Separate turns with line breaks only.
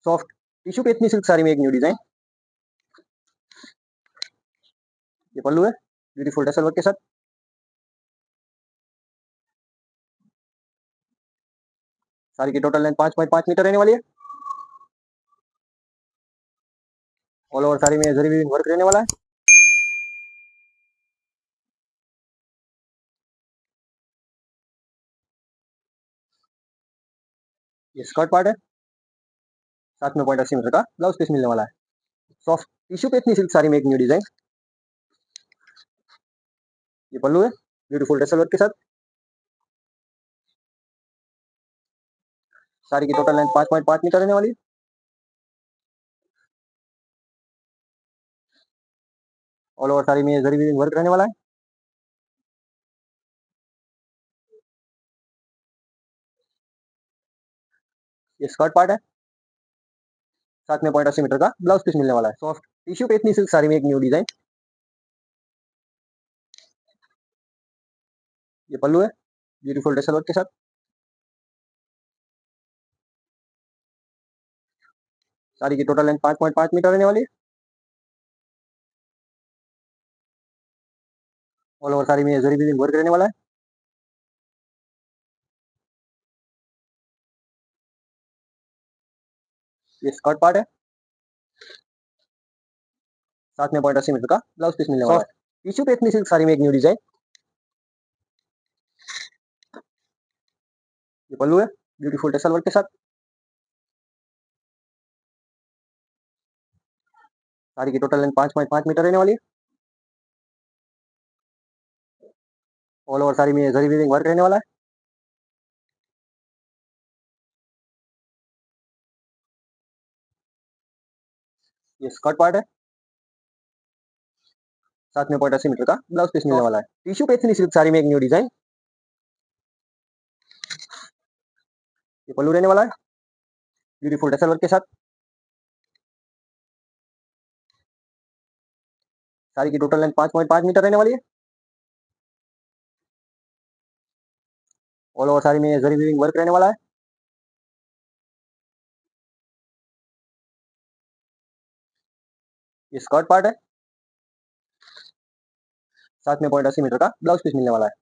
Soft tissue पे इतनी silk sari में एक न्यू डिजाइन। ये पल्लू है ब्यूटीफुल टसल वर्क के साथ। साड़ी की टोटल लेंथ 5.5 मीटर रहने वाली है। ऑल ओवर साड़ी में जरी वीविंग वर्क रहने वाला है। ये स्कर्ट पार्ट है। साथ में 0.80 मीटर का ब्लाउज पीस मिलने वाला है। सॉफ्ट टिश्यू पे इतनी सिल्क साड़ी में एक न्यू डिजाइन। ये पल्लू है ब्यूटीफुल टसल वर्क के साथ। साड़ी की टोटल लेंथ 5.5 मीटर रहने वाली है। ऑल ओवर साड़ी में जरी वीविंग वर्क रहने वाला है। ये स्कर्ट पार्ट है। साथ में 0.80 मीटर का ब्लाउज पीस मिलने वाला है। सॉफ्ट टिश्यू पे इतनी सिल्क साड़ी में एक न्यू डिजाइन। ये पल्लू है ब्यूटीफुल टसल वर्क के साथ। साड़ी की टोटल लेंथ 5.5 मीटर रहने वाली है। ऑल ओवर साड़ी में जरी वीविंग वर्क रहने वाला है। ये स्कर्ट पार्ट है। साथ में 0.80 मीटर का ब्लाउज पीस मिलने वाला है। टिश्यू पे इतनी सिल्क साड़ी में एक न्यू डिजाइन। ये पल्लू है ब्यूटीफुल टसल वर्क के साथ। साड़ी की टोटल लेंथ 5.5 मीटर रहने वाली है। ऑल ओवर साड़ी में जरी वीविंग वर्क रहने वाला है। ये स्कर्ट पार्ट है। साथ में 0.80 मीटर का ब्लाउज पीस मिलने वाला है। टिश्यू पे इतनी सिल्क साड़ी में एक न्यू डिजाइन। ये पल्लू रहने वाला है ब्यूटीफुल टसल वर्क के साथ। साड़ी की टोटल लेंथ 5.5 मीटर रहने वाली है। ऑल ओवर साड़ी में जरी वीविंग वर्क रहने वाला है। ये स्कर्ट पार्ट है। साथ में 0.80 मीटर का ब्लाउज पीस मिलने वाला है।